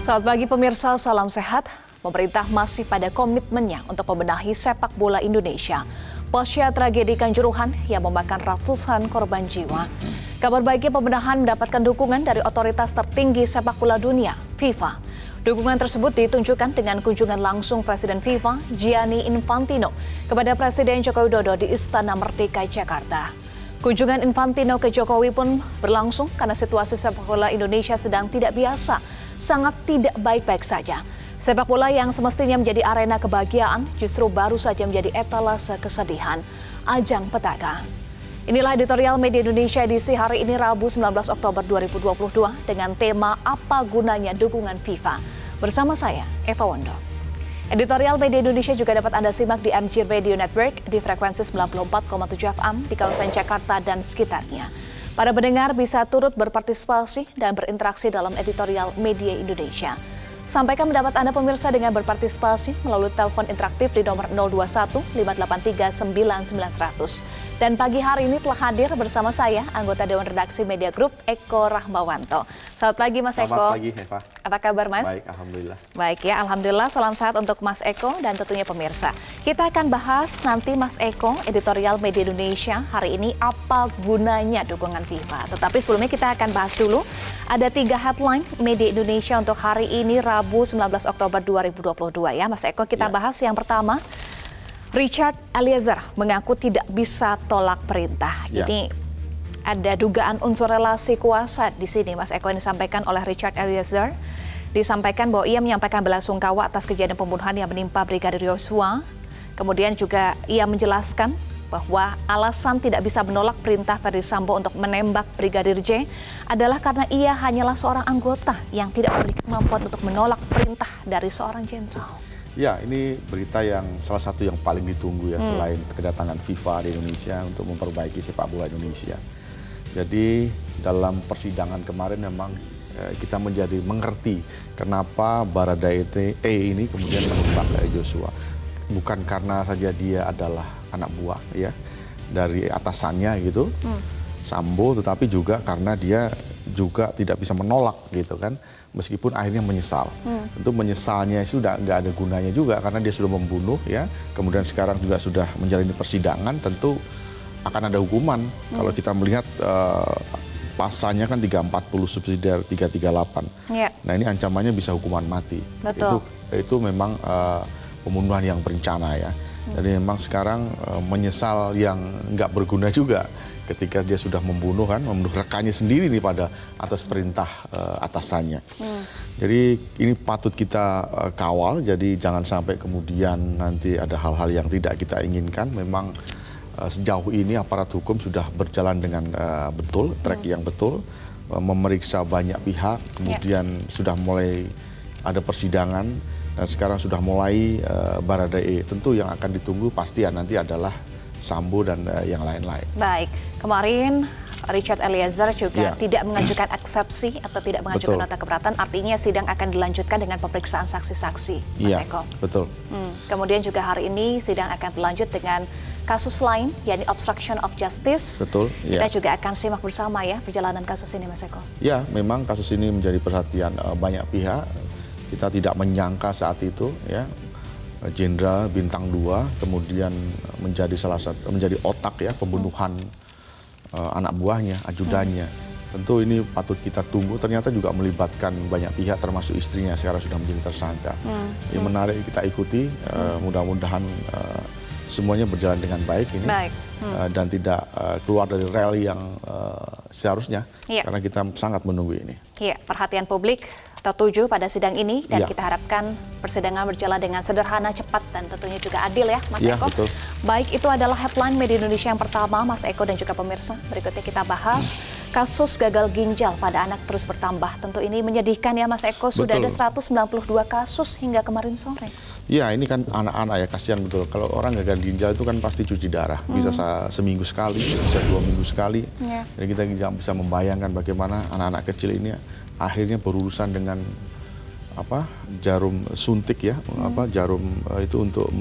Selamat pagi pemirsa, salam sehat. Pemerintah masih pada komitmennya untuk membenahi sepak bola Indonesia pasca tragedi Kanjuruhan yang memakan ratusan korban jiwa. Kabar baiknya pembenahan mendapatkan dukungan dari otoritas tertinggi sepak bola dunia, FIFA. Dukungan tersebut ditunjukkan dengan kunjungan langsung Presiden FIFA, Gianni Infantino, kepada Presiden Joko Widodo di Istana Merdeka, Jakarta. Kunjungan Infantino ke Jokowi pun berlangsung karena situasi sepak bola Indonesia sedang tidak biasa, sangat tidak baik-baik saja. Sepak bola yang semestinya menjadi arena kebahagiaan justru baru saja menjadi etalase kesedihan, ajang petaka. Inilah editorial Media Indonesia edisi hari ini Rabu 19 Oktober 2022 dengan tema Apa Gunanya Dukungan FIFA. Bersama saya, Eva Wondo. Editorial Media Indonesia juga dapat Anda simak di MG Radio Network di frekuensi 94,7 FM di kawasan Jakarta dan sekitarnya. Para pendengar bisa turut berpartisipasi dan berinteraksi dalam editorial Media Indonesia. Sampaikan pendapat Anda pemirsa dengan berpartisipasi melalui telepon interaktif di nomor 021 583 99100. Dan pagi hari ini telah hadir bersama saya, anggota Dewan Redaksi Media Group, Eko Rahmawanto. Selamat pagi Mas Eko. Selamat pagi Eva. Apa kabar Mas? Baik, Alhamdulillah. Baik ya, Alhamdulillah. Salam sehat untuk Mas Eko dan tentunya pemirsa. Kita akan bahas nanti Mas Eko, editorial Media Indonesia hari ini apa gunanya dukungan FIFA. Tetapi sebelumnya kita akan bahas dulu, ada 3 headline Media Indonesia untuk hari ini Rabu 19 Oktober 2022 ya. Mas Eko, kita bahas yang pertama. Richard Eliezer mengaku tidak bisa tolak perintah. Ini ada dugaan unsur relasi kuasa di sini, Mas Eko, yang disampaikan oleh Richard Eliezer. Disampaikan bahwa ia menyampaikan belasungkawa atas kejadian pembunuhan yang menimpa Brigadir Yosua. Kemudian juga ia menjelaskan bahwa alasan tidak bisa menolak perintah Ferdy Sambo untuk menembak Brigadir J adalah karena ia hanyalah seorang anggota yang tidak memiliki kemampuan untuk menolak perintah dari seorang jenderal. Ya, ini berita yang salah satu yang paling ditunggu ya selain kedatangan FIFA di Indonesia untuk memperbaiki sepak bola Indonesia. Jadi dalam persidangan kemarin memang kita menjadi mengerti kenapa Baradae ini kemudian menembak Joshua. Bukan karena saja dia adalah anak buah ya dari atasannya gitu, Sambo, tetapi juga karena dia juga tidak bisa menolak gitu kan, meskipun akhirnya menyesal. Tentu menyesalnya itu nggak ada gunanya juga karena dia sudah membunuh ya, kemudian sekarang juga sudah menjalani persidangan, tentu akan ada hukuman. Kalau kita melihat pasalnya kan 340 subsidiar 338. Nah ini ancamannya bisa hukuman mati. Betul. Itu memang pembunuhan yang berencana ya. Jadi memang sekarang menyesal yang nggak berguna juga ketika dia sudah membunuh rekannya sendiri nih pada atas perintah atasannya. Jadi ini patut kita kawal, jadi jangan sampai kemudian nanti ada hal-hal yang tidak kita inginkan. Memang sejauh ini aparat hukum sudah berjalan dengan betul, track yang betul, memeriksa banyak pihak, kemudian sudah mulai ada persidangan, dan sekarang sudah mulai Baradae. Tentu yang akan ditunggu pasti nanti adalah Sambo dan yang lain-lain. Baik, kemarin Richard Eliezer juga tidak mengajukan eksepsi atau tidak mengajukan nota keberatan, artinya sidang akan dilanjutkan dengan pemeriksaan saksi-saksi, Mas Eko. Betul. Kemudian juga hari ini sidang akan berlanjut dengan kasus lain, yakni obstruction of justice. Betul. Kita juga akan simak bersama ya perjalanan kasus ini, Mas Eko. Ya, memang kasus ini menjadi perhatian banyak pihak. Kita tidak menyangka saat itu ya, Jenderal Bintang 2 kemudian menjadi menjadi otak ya pembunuhan anak buahnya, ajudannya. Tentu ini patut kita tunggu, ternyata juga melibatkan banyak pihak termasuk istrinya sekarang sudah menjadi tersangka. Ini menarik kita ikuti, mudah-mudahan semuanya berjalan dengan baik ini. Dan tidak keluar dari rel yang seharusnya, karena kita sangat menunggu ini. Iya, perhatian publik tertuju pada sidang ini dan kita harapkan persidangan berjalan dengan sederhana, cepat dan tentunya juga adil ya, Mas Eko. Betul. Baik, itu adalah headline Media Indonesia yang pertama, Mas Eko dan juga pemirsa. Berikutnya kita bahas kasus gagal ginjal pada anak terus bertambah. Tentu ini menyedihkan ya, Mas Eko. Sudah ada 192 kasus hingga kemarin sore. Ya, ini kan anak-anak ya, kasihan betul. Kalau orang gagal ginjal itu kan pasti cuci darah. Bisa seminggu sekali, bisa 2 minggu sekali. Jadi kita bisa membayangkan bagaimana anak-anak kecil ini akhirnya berurusan dengan jarum suntik ya, jarum itu untuk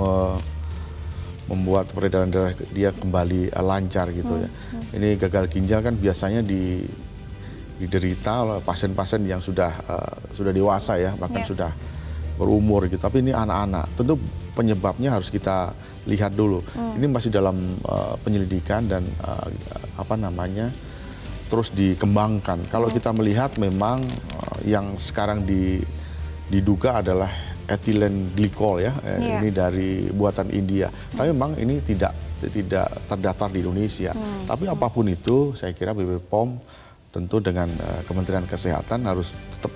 membuat peredaran darah dia kembali lancar gitu ya. Ini gagal ginjal kan biasanya diderita oleh pasien-pasien yang sudah dewasa ya, bahkan sudah berumur gitu. Tapi ini anak-anak. Tentu penyebabnya harus kita lihat dulu. Ini masih dalam penyelidikan dan terus dikembangkan. Kalau kita melihat memang yang sekarang diduga adalah etilen glikol ya, ini dari buatan India. Tapi memang ini tidak terdaftar di Indonesia. Tapi apapun itu, saya kira BPOM tentu dengan Kementerian Kesehatan harus tetap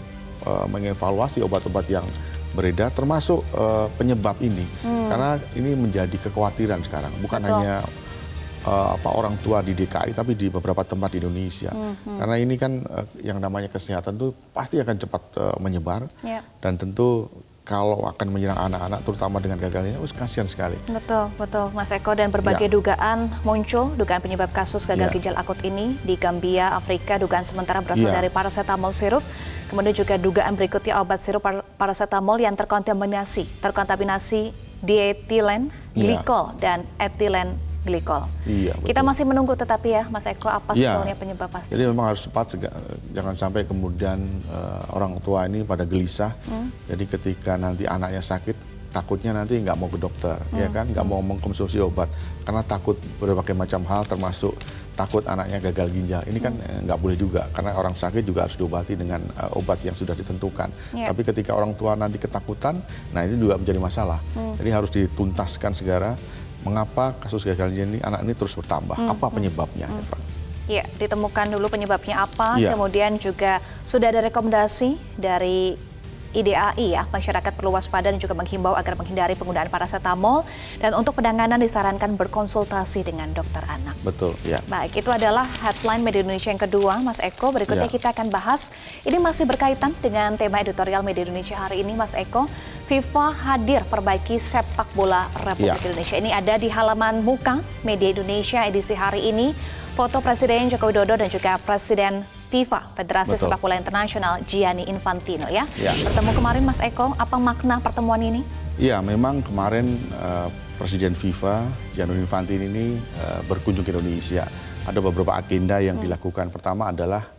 mengevaluasi obat-obat yang beredar, termasuk penyebab ini. Karena ini menjadi kekhawatiran sekarang, bukan hanya orang tua di DKI, tapi di beberapa tempat di Indonesia. Karena ini kan yang namanya kesehatan itu pasti akan cepat menyebar, dan tentu kalau akan menyerang anak-anak, terutama dengan gagal ginjal, kasihan sekali. Betul, betul, Mas Eko. Dan berbagai dugaan muncul, dugaan penyebab kasus gagal ginjal akut ini di Gambia, Afrika. Dugaan sementara berasal dari paracetamol sirup. Kemudian juga dugaan berikutnya obat sirup paracetamol yang terkontaminasi dietilen glikol dan etilen glikol. Kita masih menunggu, tetapi ya Mas Eko, apa sebetulnya penyebab pasti? Jadi memang harus cepat, jangan sampai kemudian orang tua ini pada gelisah. Jadi ketika nanti anaknya sakit, takutnya nanti nggak mau ke dokter, ya kan, nggak mau mengkonsumsi obat karena takut berbagai macam hal, termasuk takut anaknya gagal ginjal. Ini kan nggak boleh juga, karena orang sakit juga harus diobati dengan obat yang sudah ditentukan. Tapi ketika orang tua nanti ketakutan, nah itu juga menjadi masalah. Jadi harus dituntaskan segera. Mengapa kasus gagal ginjal ini anak ini terus bertambah? Apa penyebabnya, Eva? Ya, ditemukan dulu penyebabnya apa, kemudian juga sudah ada rekomendasi dari IDAI ya, masyarakat perlu waspada dan juga menghimbau agar menghindari penggunaan paracetamol, dan untuk penanganan disarankan berkonsultasi dengan dokter anak. Betul, ya. Baik, itu adalah headline Media Indonesia yang kedua, Mas Eko. Berikutnya kita akan bahas, ini masih berkaitan dengan tema editorial Media Indonesia hari ini, Mas Eko. FIFA hadir perbaiki sepak bola Republik Indonesia. Ini ada di halaman muka Media Indonesia edisi hari ini. Foto Presiden Joko Widodo dan juga Presiden FIFA, Federasi Sepak Bola Internasional, Gianni Infantino ya. Bertemu kemarin, Mas Eko, apa makna pertemuan ini? Iya, memang kemarin Presiden FIFA, Gianni Infantino ini berkunjung ke Indonesia. Ada beberapa agenda yang dilakukan. Pertama adalah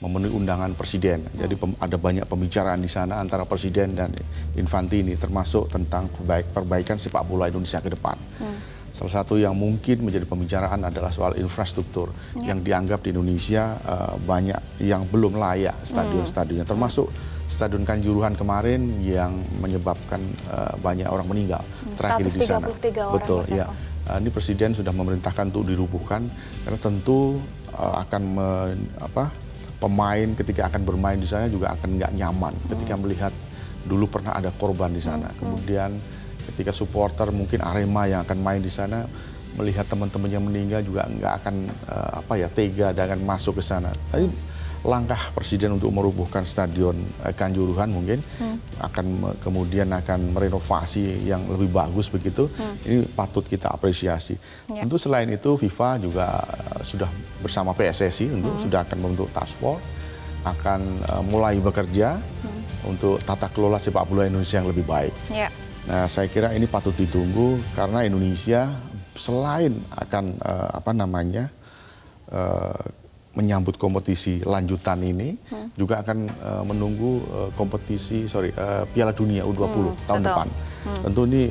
memenuhi undangan Presiden. Jadi ada banyak pembicaraan di sana antara Presiden dan Infantino, termasuk tentang perbaikan sepak bola Indonesia ke depan. Salah satu yang mungkin menjadi pembicaraan adalah soal infrastruktur yang dianggap di Indonesia banyak yang belum layak stadion-stadionnya, termasuk Stadion Kanjuruhan kemarin yang menyebabkan banyak orang meninggal terakhir di sana. Betul, ya. Ini Presiden sudah memerintahkan untuk dirubuhkan karena tentu akan pemain ketika akan bermain di sana juga akan nggak nyaman ketika melihat dulu pernah ada korban di sana. Kemudian ketika supporter mungkin Arema yang akan main di sana melihat teman-temannya meninggal juga nggak akan tega dan akan masuk ke sana. Tapi langkah Presiden untuk merubuhkan Stadion Kanjuruhan mungkin kemudian akan merenovasi yang lebih bagus begitu. Ini patut kita apresiasi. Tentu selain itu FIFA juga sudah bersama PSSI tentu sudah akan membentuk task force, akan mulai bekerja untuk tata kelola sepak bola Indonesia yang lebih baik. Nah, saya kira ini patut ditunggu karena Indonesia selain akan menyambut kompetisi lanjutan ini, juga akan menunggu kompetisi Piala Dunia U20 tahun depan. Tentu ini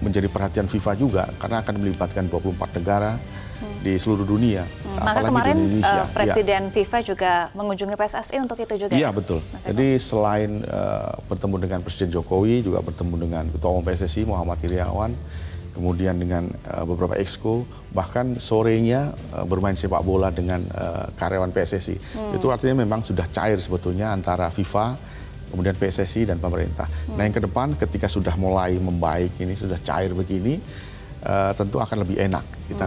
menjadi perhatian FIFA juga karena akan melibatkan 24 negara di seluruh dunia. Maka kemarin Presiden FIFA juga mengunjungi PSSI untuk itu juga. Iya, betul. Jadi selain bertemu dengan Presiden Jokowi, juga bertemu dengan Ketua Umum PSSI Muhammad Iryawan, kemudian dengan beberapa exco, bahkan sorenya bermain sepak bola dengan karyawan PSSI. Itu artinya memang sudah cair sebetulnya antara FIFA, kemudian PSSI dan pemerintah. Nah, yang ke depan ketika sudah mulai membaik ini, sudah cair begini, tentu akan lebih enak kita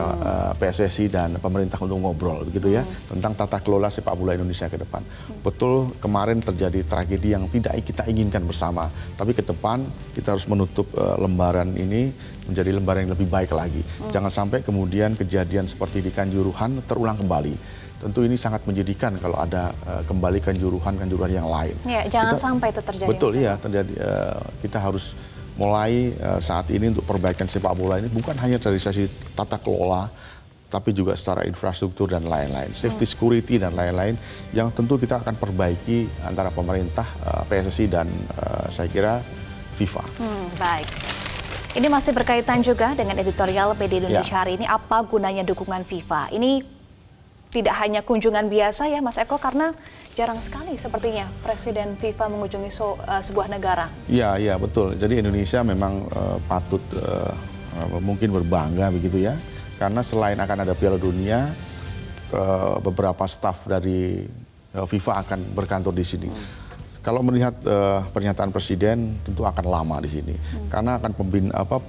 PSSI dan pemerintah untuk ngobrol begitu ya tentang tata kelola sepak bola Indonesia ke depan. Betul, kemarin terjadi tragedi yang tidak kita inginkan bersama, tapi ke depan kita harus menutup lembaran ini menjadi lembaran yang lebih baik lagi. Jangan sampai kemudian kejadian seperti di Kanjuruhan terulang kembali. Tentu ini sangat menyedihkan kalau ada kembali kanjuruhan yang lain. Ya, jangan sampai itu terjadi. Betul, ya, terjadi. Kita harus mulai saat ini untuk perbaikan sepak bola ini bukan hanya dari sisi tata kelola, tapi juga secara infrastruktur dan lain-lain, safety security dan lain-lain yang tentu kita akan perbaiki antara pemerintah, PSSI dan saya kira FIFA. Baik. Ini masih berkaitan juga dengan editorial Media Indonesia hari ini, apa gunanya dukungan FIFA? Ini tidak hanya kunjungan biasa ya Mas Eko, karena jarang sekali sepertinya Presiden FIFA mengunjungi sebuah negara. Iya betul. Jadi Indonesia memang patut mungkin berbangga begitu ya. Karena selain akan ada Piala Dunia, beberapa staf dari FIFA akan berkantor di sini. Kalau melihat pernyataan Presiden, tentu akan lama di sini. Karena akan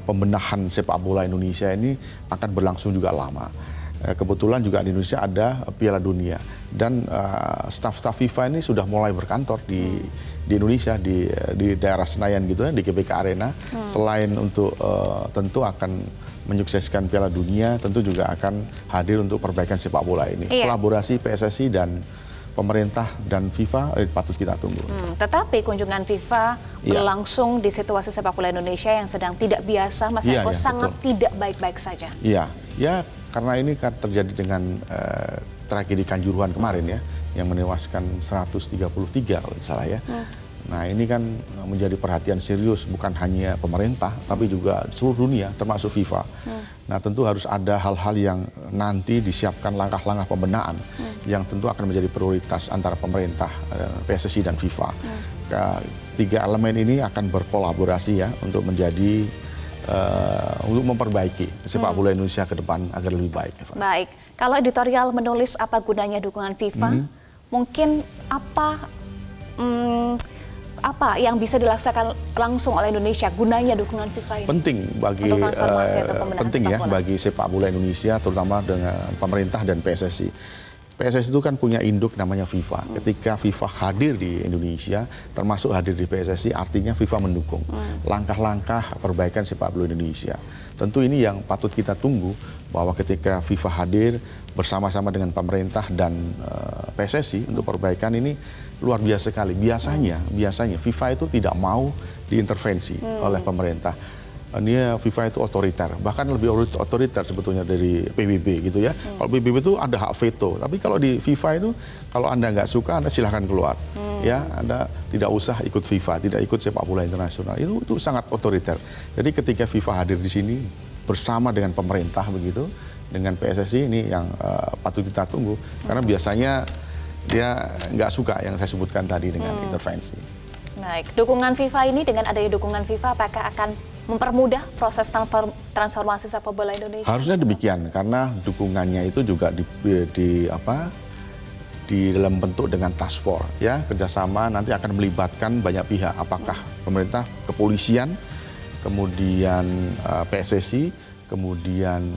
pembenahan sepak bola Indonesia ini akan berlangsung juga lama. Kebetulan juga di Indonesia ada Piala Dunia. Dan staf-staf FIFA ini sudah mulai berkantor di Indonesia, di daerah Senayan gitu ya, di GBK Arena. Selain untuk tentu akan menyukseskan Piala Dunia, tentu juga akan hadir untuk perbaikan sepak bola ini. Iya. Kolaborasi PSSI dan pemerintah dan FIFA patut kita tunggu. Tetapi kunjungan FIFA berlangsung di situasi sepak bola Indonesia yang sedang tidak biasa, Mas Eko, sangat betul. Tidak baik-baik saja. Iya, karena ini kan terjadi dengan tragedi Kanjuruhan kemarin ya, yang menewaskan 133 kalau tidak salah ya. Nah ini kan menjadi perhatian serius bukan hanya pemerintah tapi juga seluruh dunia termasuk FIFA. Nah tentu harus ada hal-hal yang nanti disiapkan langkah-langkah pembenahan yang tentu akan menjadi prioritas antara pemerintah, PSSI dan FIFA. Tiga elemen ini akan berkolaborasi ya untuk menjadi untuk memperbaiki sepak bola Indonesia ke depan agar lebih baik. Eva. Baik, kalau editorial menulis apa gunanya dukungan FIFA, mungkin apa yang bisa dilaksanakan langsung oleh Indonesia gunanya dukungan FIFA ini? Penting bagi sepak bola Indonesia, terutama dengan pemerintah dan PSSI. PSSI itu kan punya induk namanya FIFA. Ketika FIFA hadir di Indonesia, termasuk hadir di PSSI, artinya FIFA mendukung langkah-langkah perbaikan sepak bola Indonesia. Tentu ini yang patut kita tunggu, bahwa ketika FIFA hadir bersama-sama dengan pemerintah dan PSSI untuk perbaikan ini luar biasa sekali. Biasanya FIFA itu tidak mau diintervensi oleh pemerintah. Ini FIFA itu otoriter, bahkan lebih otoriter sebetulnya dari PBB gitu ya. Kalau PBB itu ada hak veto, tapi kalau di FIFA itu kalau Anda nggak suka, Anda silahkan keluar. Ya, Anda tidak usah ikut FIFA, tidak ikut sepak bola internasional. Itu sangat otoriter. Jadi ketika FIFA hadir di sini bersama dengan pemerintah begitu, dengan PSSI ini yang patut kita tunggu, karena biasanya dia nggak suka yang saya sebutkan tadi dengan intervensi. Baik, dukungan FIFA ini dengan adanya dukungan FIFA apakah akan mempermudah proses transformasi sepak bola Indonesia? Harusnya demikian, karena dukungannya itu juga di dalam bentuk dengan task force ya, kerjasama nanti akan melibatkan banyak pihak, apakah pemerintah, kepolisian, kemudian PSSI, kemudian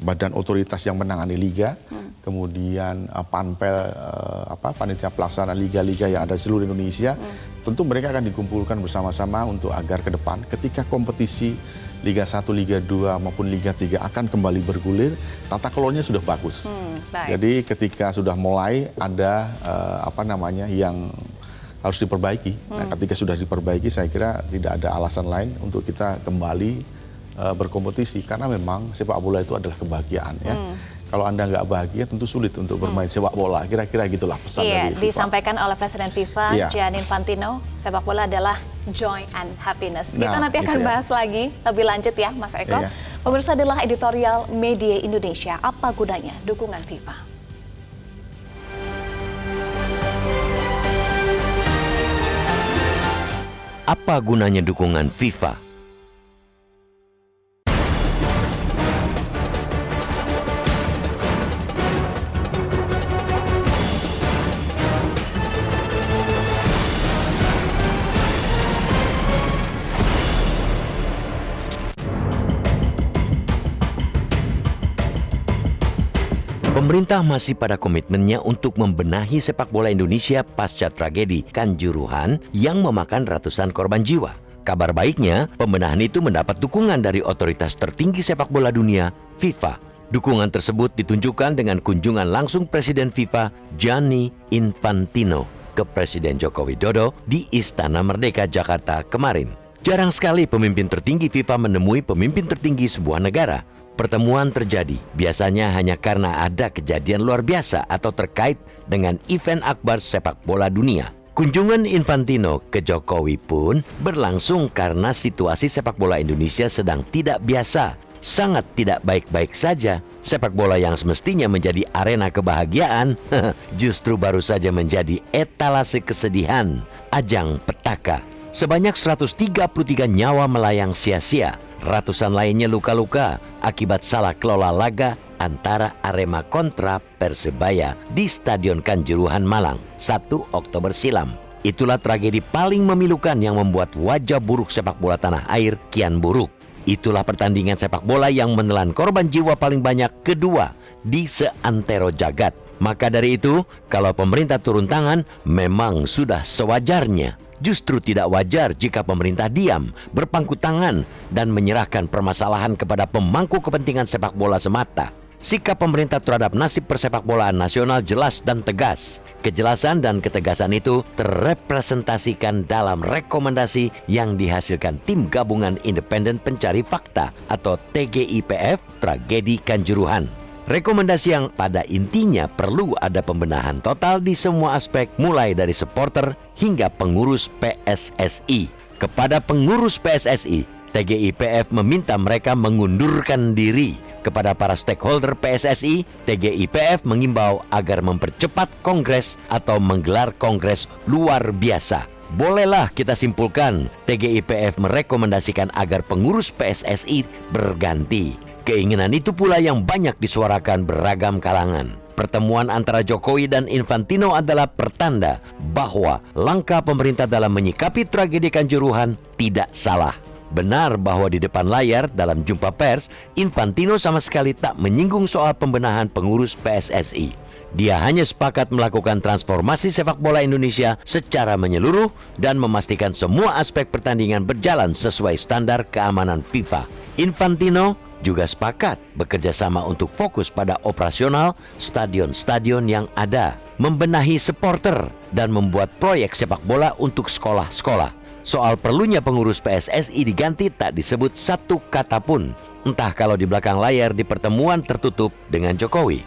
badan otoritas yang menangani liga, kemudian panpel panitia pelaksana liga-liga yang ada di seluruh Indonesia. Tentu mereka akan dikumpulkan bersama-sama untuk agar ke depan ketika kompetisi Liga 1, Liga 2 maupun Liga 3 akan kembali bergulir, tata kelolanya sudah bagus. Jadi ketika sudah mulai ada yang harus diperbaiki. Nah, ketika sudah diperbaiki, saya kira tidak ada alasan lain untuk kita kembali berkompetisi, karena memang sepak bola itu adalah kebahagiaan ya. Kalau Anda nggak bahagia, tentu sulit untuk bermain sepak bola. Kira-kira gitulah pesan dari FIFA. Disampaikan oleh Presiden FIFA, Gianni Infantino, sepak bola adalah joy and happiness. Kita nanti akan bahas lagi lebih lanjut ya, Mas Eko. Pemirsa, adalah editorial Media Indonesia. Apa gunanya dukungan FIFA? Apa gunanya dukungan FIFA? Pemerintah masih pada komitmennya untuk membenahi sepak bola Indonesia pasca tragedi Kanjuruhan yang memakan ratusan korban jiwa. Kabar baiknya, pembenahan itu mendapat dukungan dari otoritas tertinggi sepak bola dunia, FIFA. Dukungan tersebut ditunjukkan dengan kunjungan langsung Presiden FIFA, Gianni Infantino, ke Presiden Joko Widodo di Istana Merdeka, Jakarta kemarin. Jarang sekali pemimpin tertinggi FIFA menemui pemimpin tertinggi sebuah negara. Pertemuan terjadi biasanya hanya karena ada kejadian luar biasa atau terkait dengan event akbar sepak bola dunia. Kunjungan Infantino ke Jokowi pun berlangsung karena situasi sepak bola Indonesia sedang tidak biasa, sangat tidak baik-baik saja. Sepak bola yang semestinya menjadi arena kebahagiaan justru baru saja menjadi etalase kesedihan, ajang petaka. Sebanyak 133 nyawa melayang sia-sia. Ratusan lainnya luka-luka akibat salah kelola laga antara Arema kontra Persebaya di Stadion Kanjuruhan Malang 1 Oktober silam. Itulah tragedi paling memilukan yang membuat wajah buruk sepak bola tanah air kian buruk. Itulah pertandingan sepak bola yang menelan korban jiwa paling banyak kedua di seantero jagat. Maka dari itu, kalau pemerintah turun tangan memang sudah sewajarnya. Justru tidak wajar jika pemerintah diam, berpangku tangan, dan menyerahkan permasalahan kepada pemangku kepentingan sepak bola semata. Sikap pemerintah terhadap nasib persepakbolaan nasional jelas dan tegas. Kejelasan dan ketegasan itu terrepresentasikan dalam rekomendasi yang dihasilkan Tim Gabungan Independen Pencari Fakta atau TGIPF Tragedi Kanjuruhan. Rekomendasi yang pada intinya perlu ada pembenahan total di semua aspek mulai dari supporter hingga pengurus PSSI. Kepada pengurus PSSI, TGIPF meminta mereka mengundurkan diri. Kepada para stakeholder PSSI, TGIPF mengimbau agar mempercepat kongres atau menggelar kongres luar biasa. Bolehlah kita simpulkan, TGIPF merekomendasikan agar pengurus PSSI berganti. Keinginan itu pula yang banyak disuarakan beragam kalangan. Pertemuan antara Jokowi dan Infantino adalah pertanda bahwa langkah pemerintah dalam menyikapi tragedi Kanjuruhan tidak salah. Benar bahwa di depan layar dalam jumpa pers, Infantino sama sekali tak menyinggung soal pembenahan pengurus PSSI. Dia hanya sepakat melakukan transformasi sepak bola Indonesia secara menyeluruh dan memastikan semua aspek pertandingan berjalan sesuai standar keamanan FIFA. Infantino juga sepakat bekerja sama untuk fokus pada operasional stadion-stadion yang ada, membenahi supporter, dan membuat proyek sepak bola untuk sekolah-sekolah. Soal perlunya pengurus PSSI diganti tak disebut satu kata pun, entah kalau di belakang layar di pertemuan tertutup dengan Jokowi.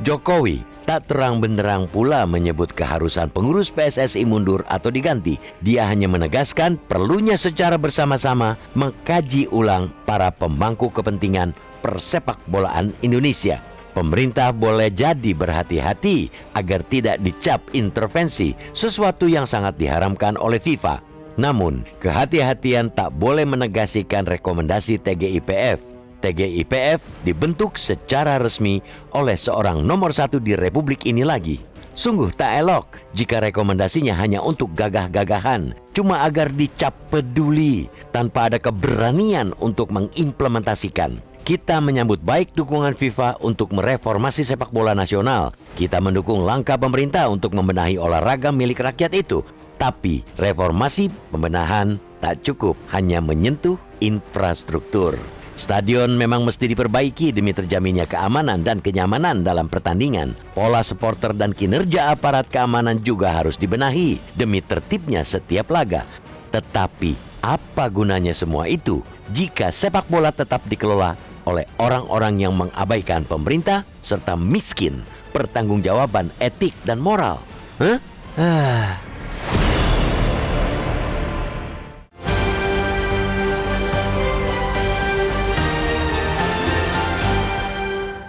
Jokowi tak terang-benderang pula menyebut keharusan pengurus PSSI mundur atau diganti. Dia hanya menegaskan perlunya secara bersama-sama mengkaji ulang para pemangku kepentingan persepakbolaan Indonesia. Pemerintah boleh jadi berhati-hati agar tidak dicap intervensi, sesuatu yang sangat diharamkan oleh FIFA. Namun, kehati-hatian tak boleh menegasikan rekomendasi TGIPF. TGIPF dibentuk secara resmi oleh seorang nomor satu di Republik ini lagi. Sungguh tak elok jika rekomendasinya hanya untuk gagah-gagahan, cuma agar dicap peduli tanpa ada keberanian untuk mengimplementasikan. Kita menyambut baik dukungan FIFA untuk mereformasi sepak bola nasional. Kita mendukung langkah pemerintah untuk membenahi olahraga milik rakyat itu. Tapi reformasi pembenahan tak cukup hanya menyentuh infrastruktur. Stadion memang mesti diperbaiki demi terjaminnya keamanan dan kenyamanan dalam pertandingan. Pola supporter dan kinerja aparat keamanan juga harus dibenahi demi tertibnya setiap laga. Tetapi apa gunanya semua itu jika sepak bola tetap dikelola oleh orang-orang yang mengabaikan pemerintah serta miskin pertanggungjawaban etik dan moral?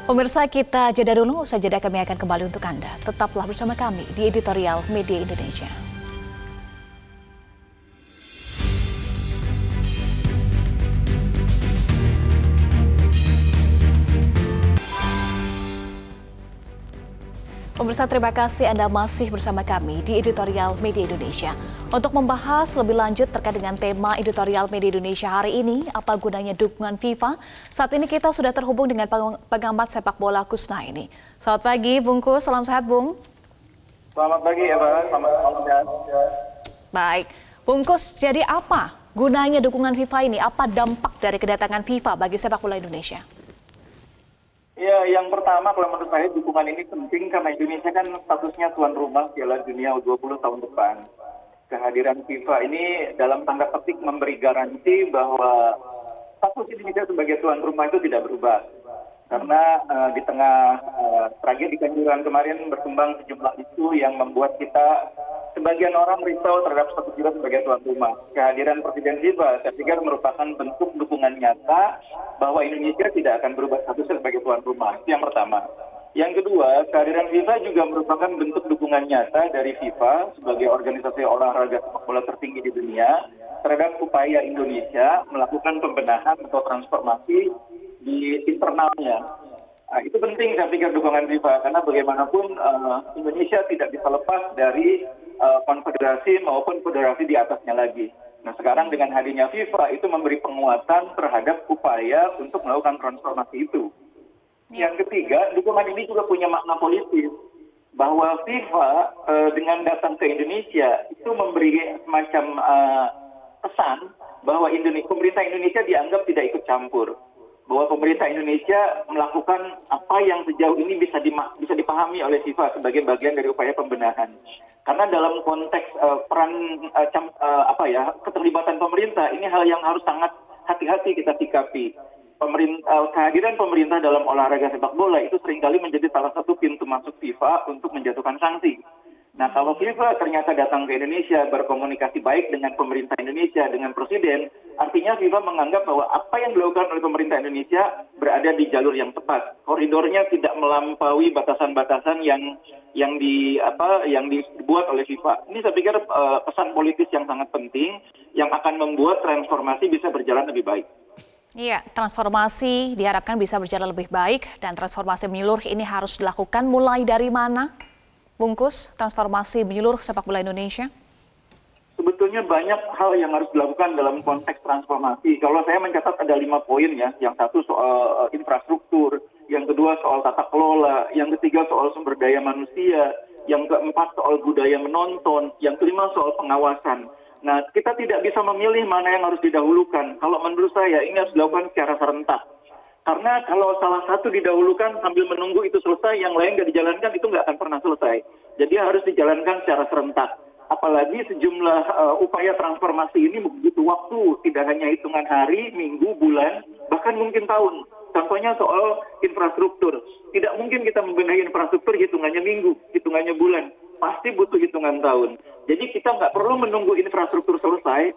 Pemirsa, kita jeda dulu, usai jeda kami akan kembali untuk Anda. Tetaplah bersama kami di Editorial Media Indonesia. Pemirsa, terima kasih Anda masih bersama kami di Editorial Media Indonesia. Untuk membahas lebih lanjut terkait dengan tema Editorial Media Indonesia hari ini, apa gunanya dukungan FIFA? Saat ini kita sudah terhubung dengan pengamat sepak bola Kusnaini. Selamat pagi, Bungkus. Salam sehat, Bung. Selamat pagi, Eva. Selamat sehat. Baik. Bungkus, jadi apa gunanya dukungan FIFA ini? Apa dampak dari kedatangan FIFA bagi sepak bola Indonesia? Ya, yang pertama kalau menurut saya dukungan ini penting karena Indonesia kan statusnya tuan rumah Piala Dunia U20 tahun depan. Kehadiran FIFA ini dalam tanda petik memberi garansi bahwa status Indonesia sebagai tuan rumah itu tidak berubah. Karena di tengah tragedi Kanjuruhan kemarin berkembang sejumlah isu yang membuat kita sebagian orang risau terhadap status kita sebagai tuan rumah. Kehadiran Presiden FIFA saya pikir merupakan bentuk dukungan nyata bahwa Indonesia tidak akan berubah statusnya sebagai tuan rumah. Itu yang pertama. Yang kedua, kehadiran FIFA juga merupakan bentuk dukungan nyata dari FIFA sebagai organisasi olahraga sepak bola tertinggi di dunia terhadap upaya Indonesia melakukan pembenahan atau transformasi di internalnya. Nah, itu penting saya pikir dukungan FIFA karena bagaimanapun Indonesia tidak bisa lepas dari konfederasi maupun federasi di atasnya lagi. Nah sekarang dengan hadirnya FIFA itu memberi penguatan terhadap upaya untuk melakukan transformasi itu. Yang ketiga, dukungan ini juga punya makna politis bahwa FIFA dengan datang ke Indonesia itu memberi semacam pesan bahwa pemerintah Indonesia dianggap tidak ikut campur. Bahwa pemerintah Indonesia melakukan apa yang sejauh ini bisa dipahami oleh FIFA sebagai bagian dari upaya pembenahan. Karena dalam konteks keterlibatan pemerintah ini hal yang harus sangat hati-hati kita sikapi. Kehadiran pemerintah dalam olahraga sepak bola itu seringkali menjadi salah satu pintu masuk FIFA untuk menjatuhkan sanksi. Nah, kalau FIFA ternyata datang ke Indonesia berkomunikasi baik dengan pemerintah Indonesia, dengan presiden, artinya FIFA menganggap bahwa apa yang dilakukan oleh pemerintah Indonesia berada di jalur yang tepat. Koridornya tidak melampaui batasan-batasan yang dibuat oleh FIFA. Ini saya pikir pesan politis yang sangat penting yang akan membuat transformasi bisa berjalan lebih baik. Iya, transformasi diharapkan bisa berjalan lebih baik dan transformasi menyeluruh ini harus dilakukan mulai dari mana? Bungkus, transformasi menyeluruh sepak bola Indonesia? Sebetulnya banyak hal yang harus dilakukan dalam konteks transformasi. Kalau saya mencatat ada 5 poin ya. Yang satu soal infrastruktur, yang kedua soal tata kelola, yang ketiga soal sumber daya manusia, yang keempat soal budaya menonton, yang kelima soal pengawasan. Nah, kita tidak bisa memilih mana yang harus didahulukan. Kalau menurut saya ini harus dilakukan secara serentak. Karena kalau salah satu didahulukan sambil menunggu itu selesai, yang lain nggak dijalankan, itu nggak akan pernah selesai. Jadi harus dijalankan secara serentak. Apalagi sejumlah upaya transformasi ini butuh waktu, tidak hanya hitungan hari, minggu, bulan, bahkan mungkin tahun. Contohnya soal infrastruktur. Tidak mungkin kita membenahi infrastruktur hitungannya minggu, hitungannya bulan. Pasti butuh hitungan tahun. Jadi kita nggak perlu menunggu infrastruktur selesai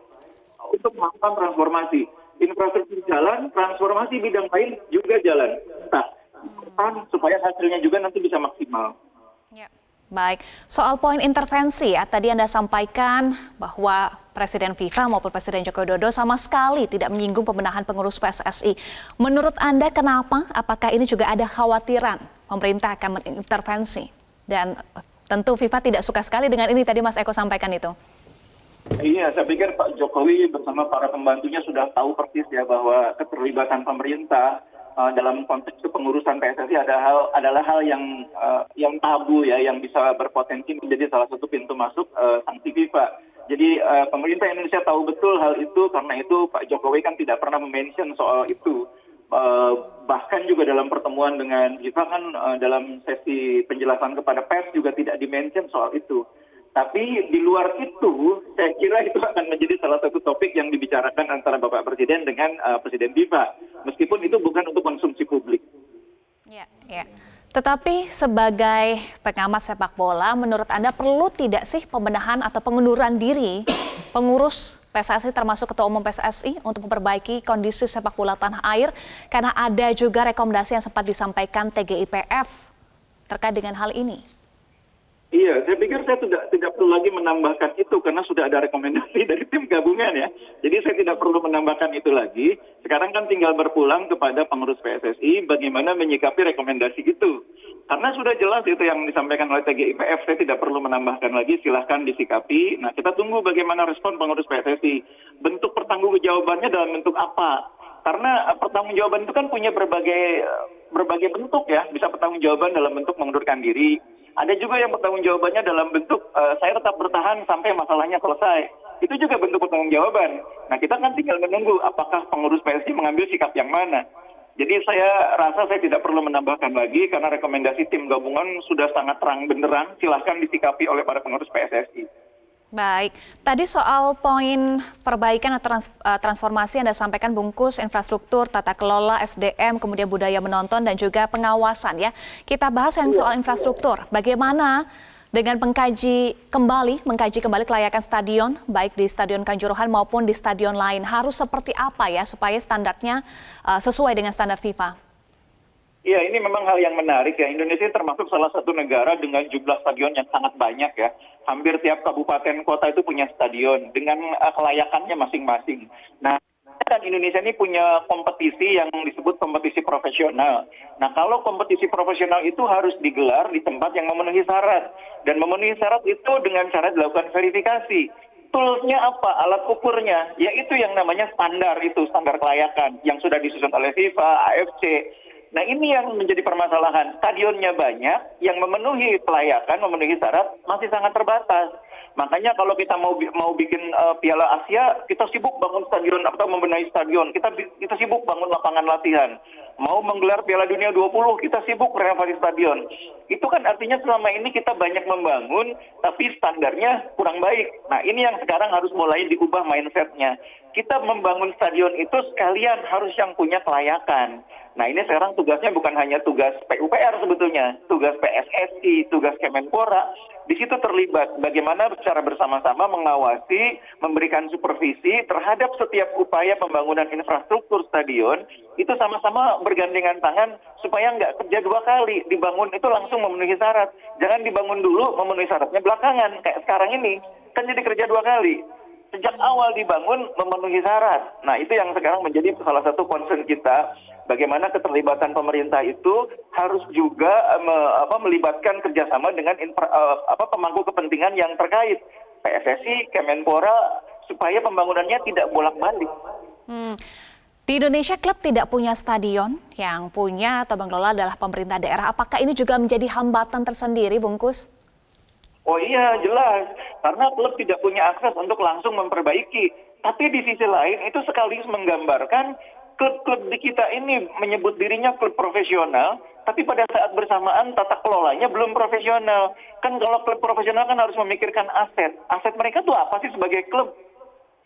untuk melakukan transformasi. Infrastruktur jalan, transformasi bidang lain juga jalan. Nah, supaya hasilnya juga nanti bisa maksimal. Ya. Baik, soal poin intervensi ya, tadi Anda sampaikan bahwa Presiden FIFA maupun Presiden Joko Widodo sama sekali tidak menyinggung pembenahan pengurus PSSI. Menurut Anda kenapa? Apakah ini juga ada khawatiran pemerintah akan mengintervensi? Dan tentu FIFA tidak suka sekali dengan ini, tadi Mas Eko sampaikan itu. Iya, saya pikir Pak Jokowi bersama para pembantunya sudah tahu persis ya bahwa keterlibatan pemerintah dalam konteks kepengurusan PSSI adalah hal yang tabu ya, yang bisa berpotensi menjadi salah satu pintu masuk sanksi FIFA. Jadi pemerintah Indonesia tahu betul hal itu, karena itu Pak Jokowi kan tidak pernah mention soal itu. Bahkan juga dalam pertemuan dengan FIFA kan dalam sesi penjelasan kepada pers juga tidak dimention soal itu. Tapi di luar itu, saya kira itu akan menjadi salah satu topik yang dibicarakan antara Bapak Presiden dengan Presiden FIFA. Meskipun itu bukan untuk konsumsi publik. Ya. Tetapi sebagai pengamat sepak bola, menurut Anda perlu tidak sih pembenahan atau pengunduran diri pengurus PSSI termasuk Ketua Umum PSSI untuk memperbaiki kondisi sepak bola tanah air? Karena ada juga rekomendasi yang sempat disampaikan TGIPF terkait dengan hal ini. Iya, saya pikir saya tidak perlu lagi menambahkan itu karena sudah ada rekomendasi dari tim gabungan ya. Jadi saya tidak perlu menambahkan itu lagi. Sekarang kan tinggal berpulang kepada pengurus PSSI bagaimana menyikapi rekomendasi itu. Karena sudah jelas itu yang disampaikan oleh TGIPF, saya tidak perlu menambahkan lagi, silahkan disikapi. Nah, kita tunggu bagaimana respon pengurus PSSI. Bentuk pertanggungjawabannya dalam bentuk apa? Karena pertanggungjawaban itu kan punya berbagai bentuk ya. Bisa pertanggungjawaban dalam bentuk mengundurkan diri. Ada juga yang pertanggungjawabannya dalam bentuk saya tetap bertahan sampai masalahnya selesai. Itu juga bentuk pertanggungjawaban. Nah, kita kan tinggal menunggu apakah pengurus PSSI mengambil sikap yang mana. Jadi saya rasa saya tidak perlu menambahkan lagi karena rekomendasi tim gabungan sudah sangat terang benderang. Silahkan disikapi oleh para pengurus PSSI. Baik, tadi soal poin perbaikan atau transformasi Anda sampaikan bungkus infrastruktur, tata kelola, SDM, kemudian budaya menonton dan juga pengawasan ya. Kita bahas yang soal infrastruktur. Bagaimana dengan mengkaji kembali kelayakan stadion, baik di Stadion Kanjuruhan maupun di stadion lain. Harus seperti apa ya supaya standarnya sesuai dengan standar FIFA? Iya, ini memang hal yang menarik ya. Indonesia termasuk salah satu negara dengan jumlah stadion yang sangat banyak ya. Hampir tiap kabupaten kota itu punya stadion dengan kelayakannya masing-masing. Nah, kan Indonesia ini punya kompetisi yang disebut kompetisi profesional. Nah, kalau kompetisi profesional itu harus digelar di tempat yang memenuhi syarat. Dan memenuhi syarat itu dengan cara dilakukan verifikasi. Toolsnya apa? Alat ukurnya, yaitu yang namanya standar itu, standar kelayakan yang sudah disusun oleh FIFA, AFC. Nah, ini yang menjadi permasalahan. Stadionnya banyak, yang memenuhi kelayakan, memenuhi syarat masih sangat terbatas. Makanya kalau kita mau bikin Piala Asia, kita sibuk bangun stadion atau membenahi stadion. Kita sibuk bangun lapangan latihan. Mau menggelar Piala Dunia 20, kita sibuk renovasi stadion. Itu kan artinya selama ini kita banyak membangun, tapi standarnya kurang baik. Nah, ini yang sekarang harus mulai diubah mindsetnya. Kita membangun stadion itu sekalian harus yang punya kelayakan. Nah, ini sekarang tugasnya bukan hanya tugas PUPR sebetulnya, tugas PSSI, tugas Kemenpora. Di situ terlibat bagaimana secara bersama-sama mengawasi, memberikan supervisi terhadap setiap upaya pembangunan infrastruktur stadion, itu sama-sama bergandengan tangan supaya nggak kerja dua kali, dibangun itu langsung memenuhi syarat. Jangan dibangun dulu, memenuhi syaratnya belakangan, kayak sekarang ini, kan jadi kerja dua kali. Sejak awal dibangun memenuhi syarat. Nah, itu yang sekarang menjadi salah satu concern kita. Bagaimana keterlibatan pemerintah itu harus juga melibatkan kerjasama dengan pemangku kepentingan yang terkait. PSSI, Kemenpora, supaya pembangunannya tidak bolak-balik. Di Indonesia klub tidak punya stadion, yang punya atau mengelola adalah pemerintah daerah. Apakah ini juga menjadi hambatan tersendiri, Bungkus? Oh iya, jelas. Karena klub tidak punya akses untuk langsung memperbaiki. Tapi di sisi lain itu sekaligus menggambarkan klub-klub di kita ini menyebut dirinya klub profesional, tapi pada saat bersamaan tata kelolanya belum profesional. Kan kalau klub profesional kan harus memikirkan aset. Aset mereka tuh apa sih sebagai klub?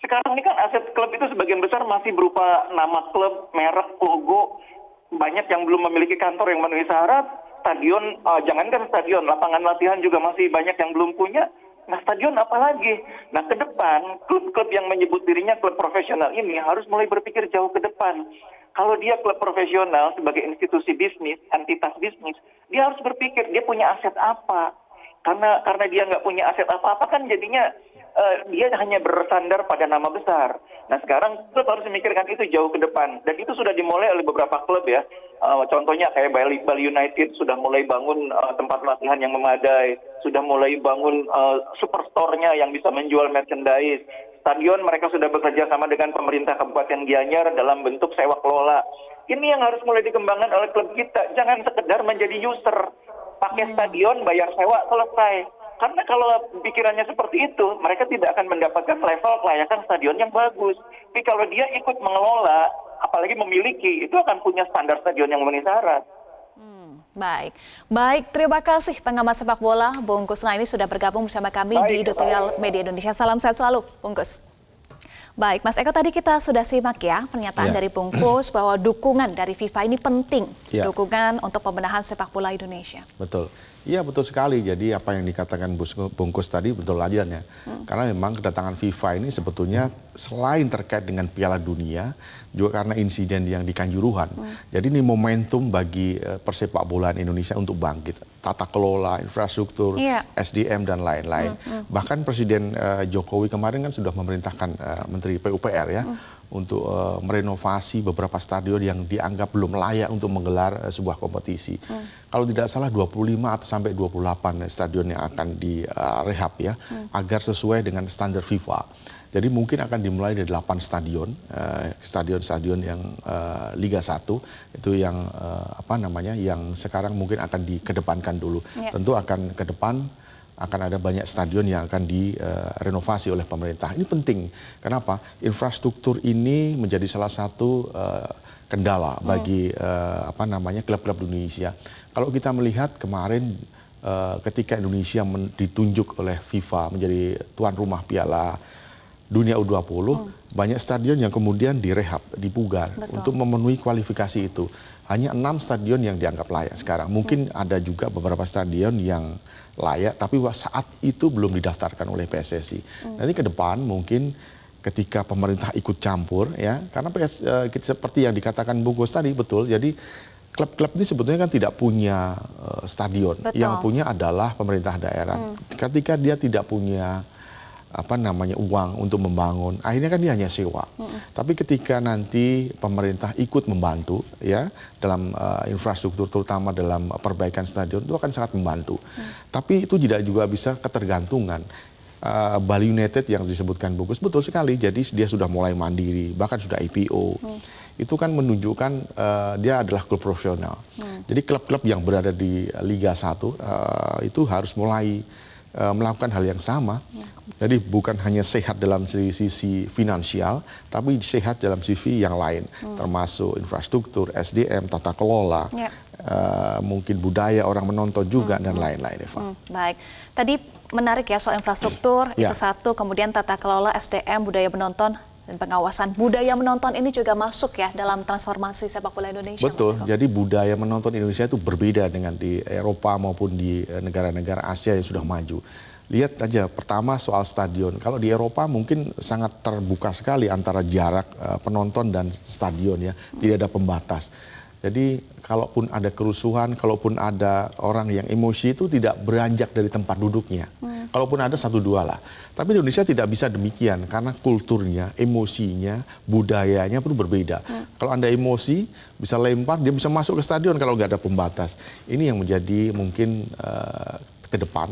Sekarang ini kan aset klub itu sebagian besar masih berupa nama klub, merek, logo. Banyak yang belum memiliki kantor yang memenuhi syarat. Stadion, jangankan stadion, lapangan latihan juga masih banyak yang belum punya. Nah, stadion apalagi? Nah, ke depan, klub-klub yang menyebut dirinya klub profesional ini harus mulai berpikir jauh ke depan. Kalau dia klub profesional sebagai institusi bisnis, entitas bisnis, dia harus berpikir dia punya aset apa. Karena dia nggak punya aset apa-apa kan jadinya dia hanya bersandar pada nama besar. Nah, sekarang klub harus memikirkan itu jauh ke depan. Dan itu sudah dimulai oleh beberapa klub ya. Contohnya kayak Bali United sudah mulai bangun tempat latihan yang memadai. Sudah mulai bangun superstore-nya yang bisa menjual merchandise. Stadion mereka sudah bekerja sama dengan pemerintah Kabupaten Gianyar dalam bentuk sewa kelola. Ini yang harus mulai dikembangkan oleh klub kita. Jangan sekedar menjadi user. Pakai stadion, bayar sewa, selesai. Karena kalau pikirannya seperti itu, mereka tidak akan mendapatkan level kelayakan stadion yang bagus. Tapi kalau dia ikut mengelola, apalagi memiliki, itu akan punya standar stadion yang memenuhi syarat. Baik, terima kasih pengamat sepak bola Bungkus Naini sudah bergabung bersama kami di Editorial Media Indonesia. Salam sehat selalu, Bungkus. Baik, Mas Eko, tadi kita sudah simak ya pernyataan dari Bungkus bahwa dukungan dari FIFA ini penting, dukungan untuk pembenahan sepak bola Indonesia. Betul. Iya, betul sekali. Jadi apa yang dikatakan Bungkus tadi betul aja ya. Karena memang kedatangan FIFA ini sebetulnya selain terkait dengan Piala Dunia, juga karena insiden yang di Kanjuruhan. Jadi ini momentum bagi persepak bolaan Indonesia untuk bangkit. Tata kelola, infrastruktur, SDM dan lain-lain. Bahkan Presiden Jokowi kemarin kan sudah memerintahkan Menteri PUPR ya untuk merenovasi beberapa stadion yang dianggap belum layak untuk menggelar sebuah kompetisi. Kalau tidak salah 25 atau sampai 28 stadion yang akan direhab ya, agar sesuai dengan standar FIFA. Jadi mungkin akan dimulai dari 8 stadion, stadion-stadion yang Liga 1 itu yang yang sekarang mungkin akan dikedepankan dulu. Tentu akan ke depan akan ada banyak stadion yang akan direnovasi oleh pemerintah. Ini penting. Kenapa? Infrastruktur ini menjadi salah satu kendala bagi klub-klub Indonesia. Kalau kita melihat kemarin ketika Indonesia ditunjuk oleh FIFA menjadi tuan rumah Piala Dunia U20, banyak stadion yang kemudian direhab, dipugar untuk memenuhi kualifikasi itu. Hanya 6 stadion yang dianggap layak sekarang. Mungkin ada juga beberapa stadion yang layak, tapi saat itu belum didaftarkan oleh PSSI. Nanti ke depan mungkin ketika pemerintah ikut campur, ya, karena seperti yang dikatakan Bungkus tadi, betul. Jadi klub-klub ini sebetulnya kan tidak punya stadion. Yang punya adalah pemerintah daerah. Ketika dia tidak punya uang untuk membangun, akhirnya kan dia hanya sewa. Tapi ketika nanti pemerintah ikut membantu, ya, dalam infrastruktur, terutama dalam perbaikan stadion, itu akan sangat membantu. Tapi itu tidak juga bisa ketergantungan. Bali United yang disebutkan Bungkus, betul sekali. Jadi dia sudah mulai mandiri, bahkan sudah IPO. Itu kan menunjukkan dia adalah klub profesional. Jadi klub-klub yang berada di Liga 1 itu harus mulai melakukan hal yang sama. Jadi bukan hanya sehat dalam sisi finansial, tapi sehat dalam sisi yang lain, termasuk infrastruktur, SDM, tata kelola, mungkin budaya orang menonton juga, dan lain-lain, Eva. Baik, tadi menarik ya soal infrastruktur, itu satu, kemudian tata kelola, SDM, budaya menonton, dan pengawasan budaya menonton ini juga masuk ya dalam transformasi sepak bola Indonesia. Betul, jadi budaya menonton Indonesia itu berbeda dengan di Eropa maupun di negara-negara Asia yang sudah maju. Lihat aja, pertama soal stadion. Kalau di Eropa mungkin sangat terbuka sekali antara jarak penonton dan stadion, ya, tidak ada pembatas. Jadi kalaupun ada kerusuhan, kalaupun ada orang yang emosi, itu tidak beranjak dari tempat duduknya. Kalaupun ada 1-2 lah. Tapi di Indonesia tidak bisa demikian karena kulturnya, emosinya, budayanya pun berbeda. Kalau Anda emosi, bisa lempar, dia bisa masuk ke stadion kalau nggak ada pembatas. Ini yang menjadi mungkin ke depan,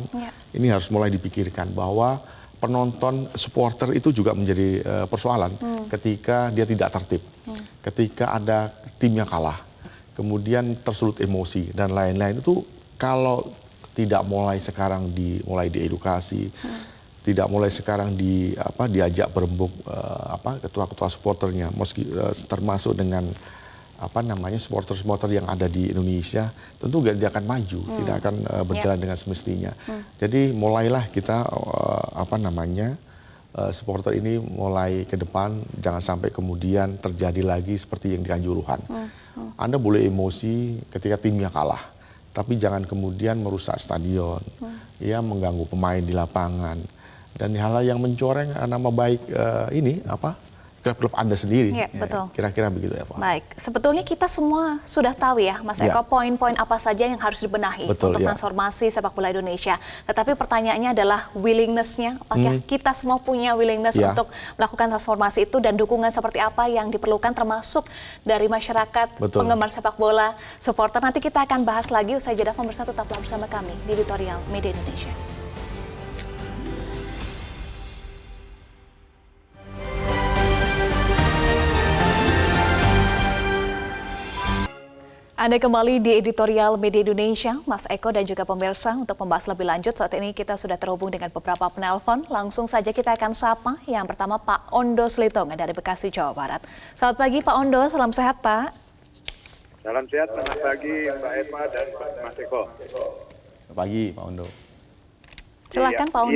ini harus mulai dipikirkan bahwa penonton, supporter itu juga menjadi persoalan ketika dia tidak tertib, ketika ada timnya kalah, kemudian tersulut emosi dan lain-lain. Itu kalau tidak mulai sekarang mulai diedukasi, tidak mulai sekarang diajak berembuk ketua-ketua supporternya, termasuk dengan supporter-supporter yang ada di Indonesia, tentu dia akan maju, tidak akan berjalan dengan semestinya. Jadi mulailah kita supporter ini mulai ke depan, jangan sampai kemudian terjadi lagi seperti yang di Kanjuruhan. Anda boleh emosi ketika timnya kalah, tapi jangan kemudian merusak stadion, ya, mengganggu pemain di lapangan, dan hal-hal yang mencoreng nama baik klub-klub Anda sendiri. Ya, betul. Kira-kira begitu ya, Pak. Baik, sebetulnya kita semua sudah tahu ya, Mas Eko, poin-poin apa saja yang harus dibenahi untuk transformasi sepak bola Indonesia. Tetapi pertanyaannya adalah willingness-nya. Apakah kita semua punya willingness untuk melakukan transformasi itu, dan dukungan seperti apa yang diperlukan termasuk dari masyarakat, penggemar sepak bola, supporter. Nanti kita akan bahas lagi usai jeda. Pemirsa, tetaplah bersama kami di Editorial Media Indonesia. Anda kembali di Editorial Media Indonesia, Mas Eko dan juga pemirsa. Untuk membahas lebih lanjut, saat ini kita sudah terhubung dengan beberapa penelpon. Langsung saja kita akan sapa. Yang pertama Pak Ondo Slitonga dari Bekasi, Jawa Barat. Selamat pagi Pak Ondo, salam sehat Pak. Salam sehat, selamat pagi Mbak Eva dan Mas Eko. Selamat pagi Pak Ondo. Silakan Pak Ondo.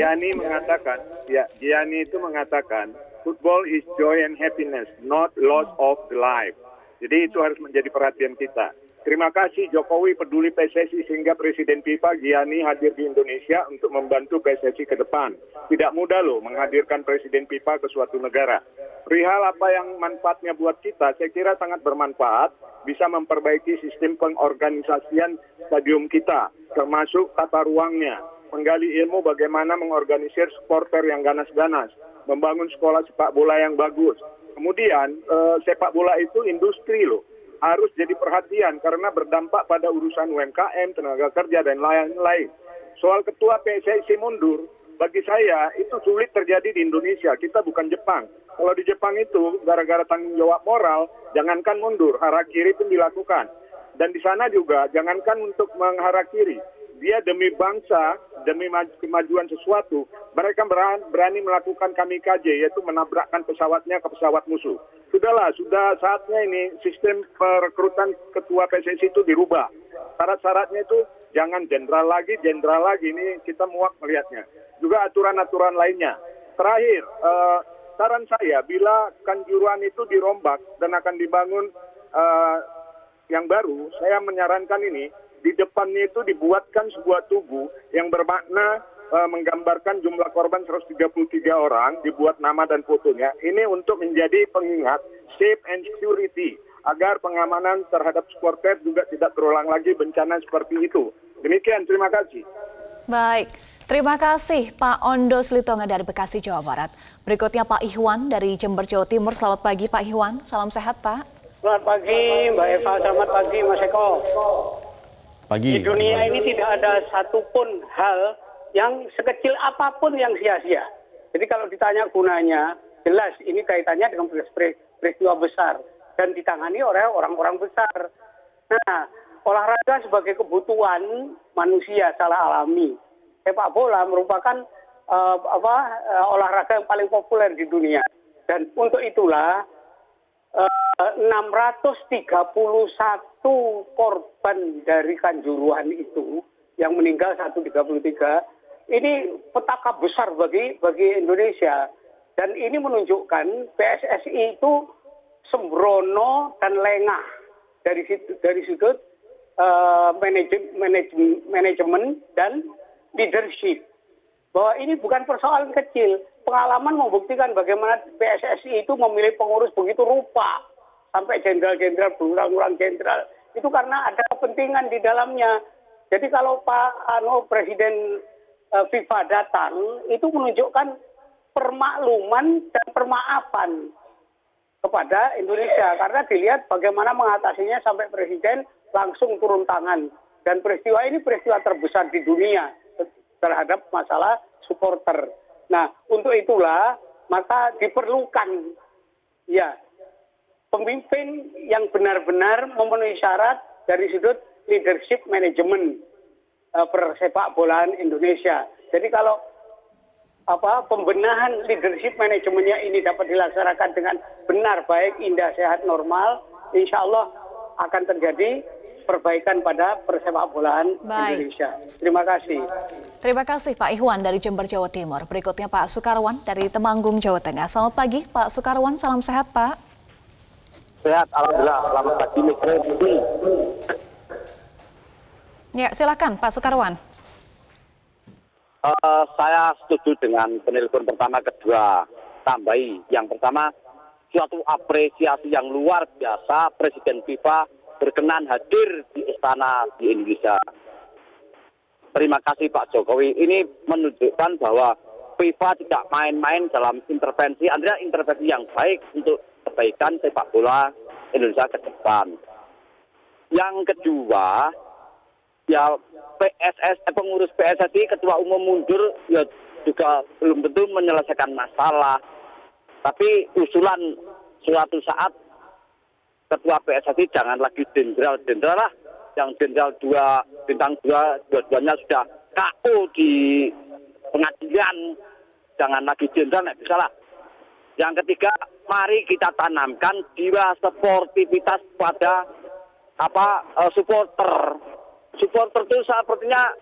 Gianni itu mengatakan, football is joy and happiness, not loss of the life. Jadi itu harus menjadi perhatian kita. Terima kasih Jokowi peduli PSSI sehingga Presiden FIFA Gianni hadir di Indonesia untuk membantu PSSI ke depan. Tidak mudah loh menghadirkan Presiden FIFA ke suatu negara. Perihal apa yang manfaatnya buat kita, saya kira sangat bermanfaat, bisa memperbaiki sistem pengorganisasian stadium kita, termasuk tata ruangnya, menggali ilmu bagaimana mengorganisir supporter yang ganas-ganas, membangun sekolah sepak bola yang bagus. Kemudian sepak bola itu industri loh. Harus jadi perhatian karena berdampak pada urusan UMKM, tenaga kerja, dan lain-lain. Soal ketua PSSI mundur, bagi saya itu sulit terjadi di Indonesia. Kita bukan Jepang. Kalau di Jepang itu gara-gara tanggung jawab moral, jangankan mundur, harakiri pun dilakukan. Dan di sana juga jangankan untuk mengharakiri. Dia demi bangsa, demi kemajuan sesuatu, mereka berani melakukan kamikaze, yaitu menabrakkan pesawatnya ke pesawat musuh. Sudah saatnya ini sistem perekrutan ketua PSSI itu dirubah. Syarat-syaratnya itu Jangan jenderal lagi, ini kita muak melihatnya. Juga aturan-aturan lainnya. Terakhir, saran saya bila Kanjuruhan itu dirombak dan akan dibangun yang baru, saya menyarankan ini, di depannya itu dibuatkan sebuah tugu yang bermakna menggambarkan jumlah korban 133 orang, dibuat nama dan fotonya. Ini untuk menjadi pengingat safe and security, agar pengamanan terhadap supporter juga tidak terulang lagi bencana seperti itu. Demikian, terima kasih. Baik, terima kasih Pak Ondo Slitonga dari Bekasi, Jawa Barat. Berikutnya Pak Ihwan dari Jember, Jawa Timur. Selamat pagi Pak Ihwan, salam sehat Pak. Selamat pagi Mbak Eva, selamat pagi Mas Eko. Pagi. Di dunia ini tidak ada satupun hal yang sekecil apapun yang sia-sia. Jadi kalau ditanya gunanya, jelas ini kaitannya dengan peristiwa besar dan ditangani oleh orang-orang besar. Nah, olahraga sebagai kebutuhan manusia secara alami. Sepak bola merupakan olahraga yang paling populer di dunia. Dan untuk itulah 631 korban dari Kanjuruhan itu yang meninggal 133, ini petaka besar bagi Indonesia. Dan ini menunjukkan PSSI itu sembrono dan lengah dari sudut manajemen dan leadership. Bahwa ini bukan persoalan kecil. Pengalaman membuktikan bagaimana PSSI itu memilih pengurus begitu rupa. Sampai jenderal-jenderal, berulang-ulang jenderal. Itu karena ada kepentingan di dalamnya. Jadi kalau Presiden FIFA datang, itu menunjukkan permakluman dan permaafan kepada Indonesia. Karena dilihat bagaimana mengatasinya sampai Presiden langsung turun tangan. Dan peristiwa ini peristiwa terbesar di dunia terhadap masalah supporter. Nah, untuk itulah maka diperlukan ya pemimpin yang benar-benar memenuhi syarat dari sudut leadership manajemen persepak bolaan Indonesia. Jadi kalau pembenahan leadership manajemennya ini dapat dilaksanakan dengan benar, baik, indah, sehat, normal, insya Allah akan terjadi perbaikan pada persepak bolaan Indonesia. Terima kasih. Terima kasih Pak Ihwan dari Jember, Jawa Timur. Berikutnya Pak Sukarwan dari Temanggung, Jawa Tengah. Selamat pagi Pak Sukarwan, salam sehat Pak. Sehat, alhamdulillah. Selamat pagi, Mikro. Ya, silakan Pak Sukarwan. Saya setuju dengan penelpon pertama, kedua tambahi. Yang pertama, suatu apresiasi yang luar biasa Presiden FIFA berkenan hadir di istana di Indonesia. Terima kasih Pak Jokowi. Ini menunjukkan bahwa FIFA tidak main-main dalam intervensi, artinya intervensi yang baik untuk kebaikan sepak bola Indonesia ke depan. Yang kedua, ya pengurus PSSI, ketua umum mundur, ya juga belum tentu menyelesaikan masalah. Tapi usulan suatu saat ketua PSSI jangan lagi jenderal lah, yang jenderal bintang 2, dua-duanya sudah KO di pengadilan, jangan lagi jenderal, nggak bisa lah. Yang ketiga, mari kita tanamkan jiwa sportivitas pada supporter. Supporter itu sepertinya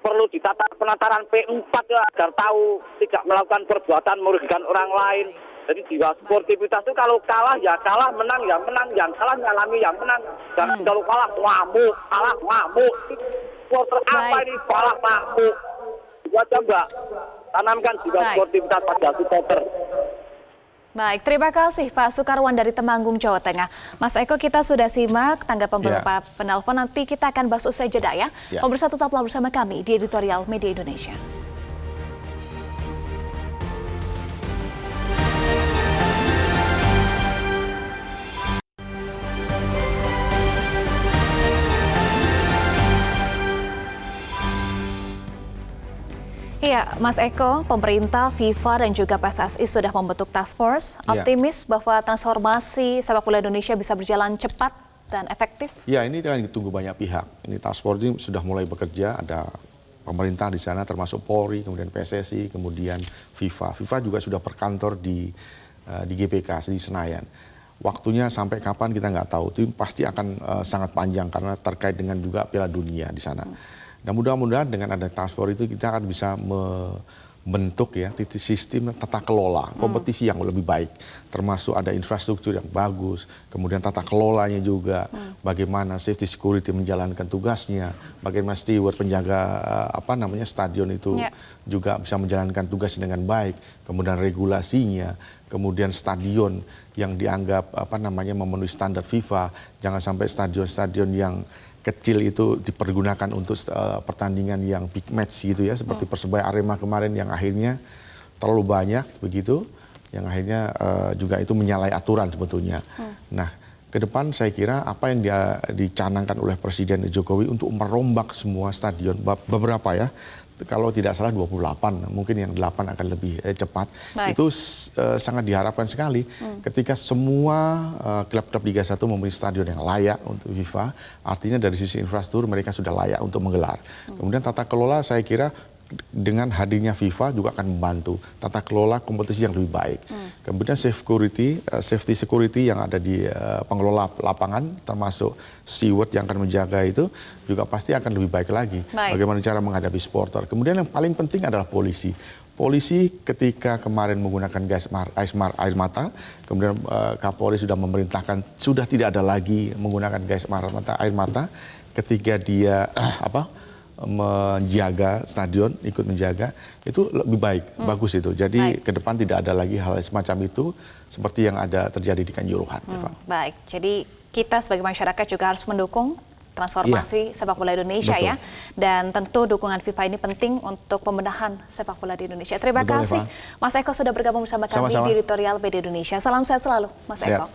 perlu ditata penataran P4 ya, agar tahu tidak melakukan perbuatan merugikan orang lain. Jadi jiwa sportivitas itu kalau kalah ya kalah, menang ya menang, yang kalah nyalami yang menang. Jangan kalau kalah ngamuk. Supporter apa ini kalah ngamuk? Itu aja Mbak. Tanamkan jiwa sportivitas pada supporter. Baik, terima kasih Pak Sukarwan dari Temanggung, Jawa Tengah. Mas Eko, kita sudah simak tanggapan beberapa penelpon. Nanti kita akan bahas usai jeda ya. Pemirsa, tetaplah bersama kami di Editorial Media Indonesia. Iya, Mas Eko, pemerintah, FIFA, dan juga PSSI sudah membentuk task force. Optimis bahwa transformasi sepak bola Indonesia bisa berjalan cepat dan efektif? Ya, ini kan ditunggu banyak pihak. Ini task force ini sudah mulai bekerja, ada pemerintah di sana termasuk Polri, kemudian PSSI, kemudian FIFA. FIFA juga sudah berkantor di GBK, di Senayan. Waktunya sampai kapan kita nggak tahu, itu pasti akan sangat panjang karena terkait dengan juga Piala Dunia di sana. Dan mudah-mudahan dengan ada task force itu kita akan bisa membentuk ya sistem tata kelola kompetisi yang lebih baik, termasuk ada infrastruktur yang bagus, kemudian tata kelolanya juga, bagaimana safety security menjalankan tugasnya, bagaimana steward penjaga stadion itu juga bisa menjalankan tugasnya dengan baik, kemudian regulasinya, kemudian stadion yang dianggap memenuhi standar FIFA, jangan sampai stadion-stadion yang kecil itu dipergunakan untuk pertandingan yang big match gitu ya, seperti Persebaya Arema kemarin yang akhirnya terlalu banyak begitu, yang akhirnya juga itu menyalahi aturan sebetulnya. Nah, ke depan saya kira apa yang dicanangkan oleh Presiden Jokowi untuk merombak semua stadion, beberapa ya, kalau tidak salah 28, mungkin yang 8 akan lebih cepat. Baik. Itu sangat diharapkan sekali ketika semua klub-klub Liga 1 memiliki stadion yang layak untuk FIFA, artinya dari sisi infrastruktur mereka sudah layak untuk menggelar. Kemudian tata kelola saya kira dengan hadirnya FIFA juga akan membantu tata kelola kompetisi yang lebih baik. Kemudian safety security yang ada di pengelola lapangan, termasuk steward yang akan menjaga itu juga pasti akan lebih baik lagi. Bagaimana cara menghadapi supporter. Kemudian yang paling penting adalah polisi. Polisi ketika kemarin menggunakan gas air mata, kemudian Kapolri sudah memerintahkan sudah tidak ada lagi menggunakan gas air mata ketika dia menjaga stadion, ikut menjaga, itu lebih baik, bagus itu. Jadi ke depan tidak ada lagi hal semacam itu seperti yang ada terjadi di Kanjuruhan. Baik, jadi kita sebagai masyarakat juga harus mendukung transformasi sepak bola Indonesia. Betul. Ya. Dan tentu dukungan FIFA ini penting untuk pembenahan sepak bola di Indonesia. Terima kasih Mas Eko sudah bergabung bersama kami di editorial BD Indonesia. Salam sehat selalu Mas Eko.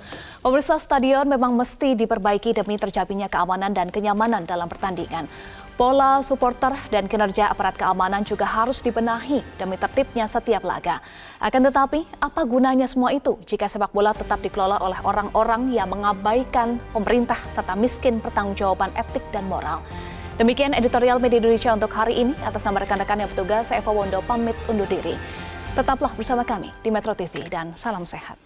Pemirsa, stadion memang mesti diperbaiki demi terjadinya keamanan dan kenyamanan dalam pertandingan. Pola supporter dan kinerja aparat keamanan juga harus dibenahi demi tertibnya setiap laga. Akan tetapi, apa gunanya semua itu jika sepak bola tetap dikelola oleh orang-orang yang mengabaikan pemerintah serta miskin pertanggungjawaban etik dan moral? Demikian editorial Media Indonesia untuk hari ini. Atas nama rekan-rekan yang bertugas, saya Eva Wondo pamit undur diri. Tetaplah bersama kami di Metro TV dan salam sehat.